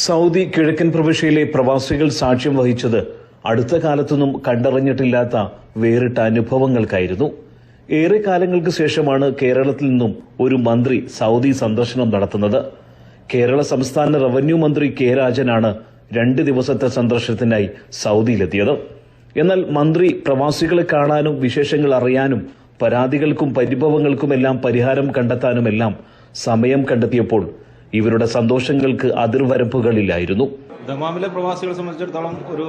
Saudi കിഴക്കൻ പ്രവിശ്യയിലെ പ്രവാസികൾ സാക്ഷ്യം വഹിച്ചത് അടുത്ത കാലത്തൊന്നും കണ്ടറിഞ്ഞിട്ടില്ലാത്ത വേറിട്ട അനുഭവങ്ങൾക്കായിരുന്നു. ഏറെ കാലങ്ങൾക്ക് ശേഷമാണ് കേരളത്തിൽ നിന്നും ഒരു മന്ത്രി സൗദി സന്ദർശനം നടത്തുന്നത്. കേരള സംസ്ഥാന റവന്യൂ മന്ത്രി കെ രാജനാണ് 2 ദിവസത്തെ സന്ദർശനത്തിനായി സൗദിയിലെത്തിയത്. എന്നാൽ മന്ത്രി പ്രവാസികളെ കാണാനും വിശേഷങ്ങൾ അറിയാനും പരാതികൾക്കും പരിഭവങ്ങൾക്കുമെല്ലാം പരിഹാരം കണ്ടെത്താനുമെല്ലാം സമയം കണ്ടെത്തിയപ്പോൾ ഇവരുടെ സന്തോഷങ്ങൾക്ക് അതിർവരമ്പുകളില്ലായിരുന്നു. ദമാമിലെ പ്രവാസികളെ സംബന്ധിച്ചിടത്തോളം ഒരു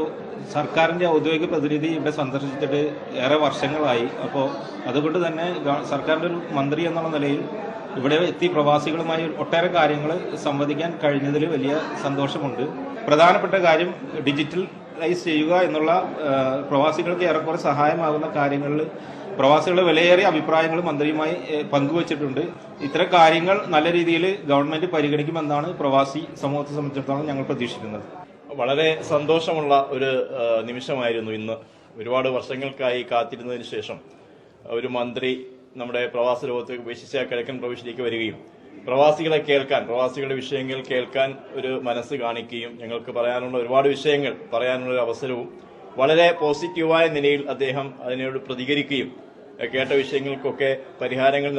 സർക്കാരിന്റെ ഔദ്യോഗിക പ്രതിനിധി ഇവിടെ സന്ദർശിച്ചിട്ട് ഏറെ വർഷങ്ങളായി. അപ്പോൾ അതുകൊണ്ട് തന്നെ സർക്കാരിന്റെ ഒരു മന്ത്രി എന്നുള്ള നിലയിൽ ഇവിടെ എത്തി പ്രവാസികളുമായി ഒട്ടേറെ കാര്യങ്ങൾ സംവദിക്കാൻ കഴിഞ്ഞതിൽ വലിയ സന്തോഷമുണ്ട്. പ്രധാനപ്പെട്ട കാര്യം ഡിജിറ്റലൈസ് ചെയ്യുക എന്നുള്ള പ്രവാസികൾക്ക് ഏറെക്കുറെ സഹായമാകുന്ന കാര്യങ്ങളിൽ പ്രവാസികളുടെ വിലയേറിയ അഭിപ്രായങ്ങൾ മന്ത്രിയുമായി പങ്കുവച്ചിട്ടുണ്ട്. ഇത്തരം കാര്യങ്ങൾ നല്ല രീതിയിൽ ഗവൺമെന്റ് പരിഗണിക്കുമെന്നാണ് പ്രവാസി സമൂഹത്തെ സംബന്ധിച്ചിടത്തോളം ഞങ്ങൾ പ്രതീക്ഷിക്കുന്നത്. വളരെ സന്തോഷമുള്ള ഒരു നിമിഷമായിരുന്നു ഇന്ന്. ഒരുപാട് വർഷങ്ങൾക്കായി കാത്തിരുന്നതിന് ശേഷം ഒരു മന്ത്രി നമ്മുടെ പ്രവാസ ലോകത്ത് ഉപേക്ഷിച്ച കിഴക്കൻ പ്രവിശ്യയിലേക്ക് വരികയും പ്രവാസികളെ കേൾക്കാൻ, പ്രവാസികളുടെ വിഷയങ്ങൾ കേൾക്കാൻ ഒരു മനസ്സ് കാണിക്കുകയും ഞങ്ങൾക്ക് പറയാനുള്ള ഒരുപാട് വിഷയങ്ങൾ പറയാനുള്ള ഒരു അവസരവും വളരെ പോസിറ്റീവായ നിലയിൽ അദ്ദേഹം അതിനോട് പ്രതികരിക്കുകയും കേട്ട വിഷയങ്ങൾക്കൊക്കെ പരിഹാരങ്ങൾ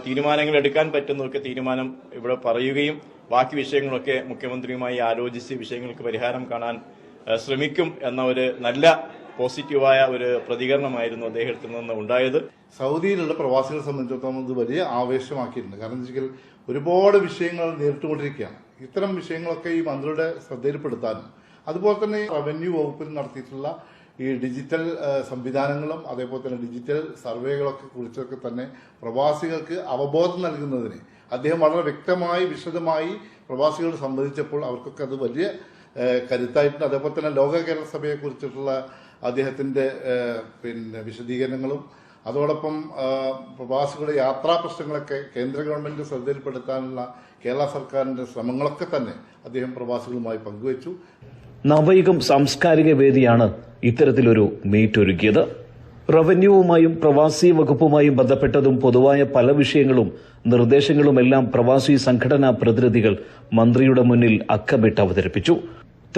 തീരുമാനങ്ങൾ എടുക്കാൻ പറ്റുന്നതൊക്കെ തീരുമാനം ഇവിടെ പറയുകയും ബാക്കി വിഷയങ്ങളൊക്കെ മുഖ്യമന്ത്രിയുമായി ആലോചിച്ച് വിഷയങ്ങൾക്ക് പരിഹാരം കാണാൻ ശ്രമിക്കും എന്ന ഒരു നല്ല പോസിറ്റീവായ ഒരു പ്രതികരണമായിരുന്നു അദ്ദേഹത്തിൽ നിന്ന് ഉണ്ടായത്. സൗദിയിലുള്ള പ്രവാസികളെ സംബന്ധിച്ചിടത്തോളം ഇത് വലിയ ആവേശമാക്കിയിട്ടുണ്ട്. കാരണം എന്താ വെച്ചാൽ ഒരുപാട് വിഷയങ്ങൾ നേരിട്ടുകൊണ്ടിരിക്കുകയാണ്. ഇത്തരം വിഷയങ്ങളൊക്കെ ഈ മന്ത്രിയുടെ ശ്രദ്ധയിൽപ്പെടുത്താനും അതുപോലെ തന്നെ റവന്യൂ വകുപ്പിൽ നടത്തിയിട്ടുള്ള ഈ ഡിജിറ്റൽ സംവിധാനങ്ങളും അതേപോലെ തന്നെ ഡിജിറ്റൽ സർവേകളൊക്കെ കുറിച്ചൊക്കെ തന്നെ പ്രവാസികൾക്ക് അവബോധം നൽകുന്നതിന് അദ്ദേഹം വളരെ വ്യക്തമായി വിശദമായി പ്രവാസികളോട് സംവദിച്ചപ്പോൾ അവർക്കൊക്കെ അത് വലിയ കരുത്തായിട്ടുണ്ട്. അതേപോലെ തന്നെ ലോക കേരള സഭയെ കുറിച്ചിട്ടുള്ള അദ്ദേഹത്തിന്റെ വിശദീകരണങ്ങളും അതോടൊപ്പം പ്രവാസികളുടെ യാത്രാ പ്രശ്നങ്ങളൊക്കെ കേന്ദ്ര ഗവൺമെന്റ് ശ്രദ്ധയിൽപ്പെടുത്താനുള്ള കേരള സർക്കാരിന്റെ ശ്രമങ്ങളൊക്കെ തന്നെ അദ്ദേഹം പ്രവാസികളുമായി പങ്കുവച്ചു. നവയുഗം സാംസ്കാരിക വേദിയാണ് ഇത്തരത്തിലൊരു മീറ്റ് ഒരുക്കിയത്. റവന്യൂവുമായും പ്രവാസി വകുപ്പുമായും ബന്ധപ്പെട്ടതും പൊതുവായ പല വിഷയങ്ങളും നിർദ്ദേശങ്ങളുമെല്ലാം പ്രവാസി സംഘടനാ പ്രതിനിധികൾ മന്ത്രിയുടെ മുന്നിൽ അക്കമിട്ട് അവതരിപ്പിച്ചു.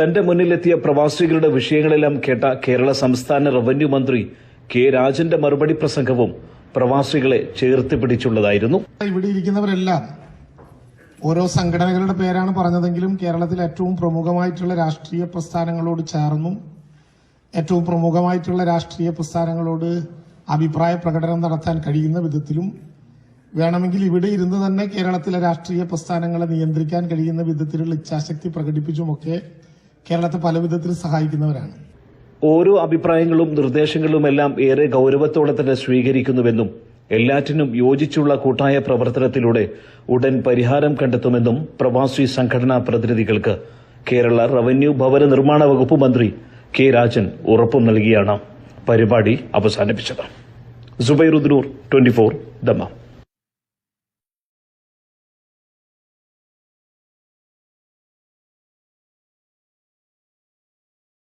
തന്റെ മുന്നിലെത്തിയ പ്രവാസികളുടെ വിഷയങ്ങളെല്ലാം കേട്ട കേരള സംസ്ഥാന റവന്യൂ മന്ത്രി കെ രാജന്റെ മറുപടി പ്രസംഗവും പ്രവാസികളെ ചേർത്ത് പിടിച്ചുള്ളതായിരുന്നു. ഇവിടെ ഇരിക്കുന്നവരെല്ലാം ഓരോ സംഘടനകളുടെ പേരാണ് പറഞ്ഞതെങ്കിലും കേരളത്തിൽ ഏറ്റവും പ്രമുഖമായിട്ടുള്ള രാഷ്ട്രീയ പ്രസ്ഥാനങ്ങളോട് ചേർന്നും ഏറ്റവും പ്രമുഖമായിട്ടുള്ള രാഷ്ട്രീയ പ്രസ്ഥാനങ്ങളോട് അഭിപ്രായ പ്രകടനം നടത്താൻ കഴിയുന്ന വിധത്തിലും വേണമെങ്കിൽ ഇവിടെ ഇരുന്ന് തന്നെ കേരളത്തിലെ രാഷ്ട്രീയ പ്രസ്ഥാനങ്ങളെ നിയന്ത്രിക്കാൻ കഴിയുന്ന വിധത്തിലുള്ള ഇച്ഛാശക്തി പ്രകടിപ്പിച്ചുമൊക്കെ കേരളത്തെ പല വിധത്തിൽ സഹായിക്കുന്നവരാണ്. ഓരോ അഭിപ്രായങ്ങളും നിർദ്ദേശങ്ങളുമെല്ലാം ഏറെ ഗൌരവത്തോടെ തന്നെ സ്വീകരിക്കുന്നുവെന്നും എല്ലാറ്റിനും യോജിച്ചുള്ള കൂട്ടായ പ്രവർത്തനത്തിലൂടെ ഉടൻ പരിഹാരം കണ്ടെത്തുമെന്നും പ്രവാസി സംഘടനാ പ്രതിനിധികൾക്ക് കേരള റവന്യൂ ഭവന നിർമ്മാണ വകുപ്പ് മന്ത്രി കെ രാജൻ ഉറപ്പു നൽകിയാണ് പരിപാടി അവസാനിപ്പിച്ചത്. സുബൈറുദ്ദൂർ, 24 ദമാം.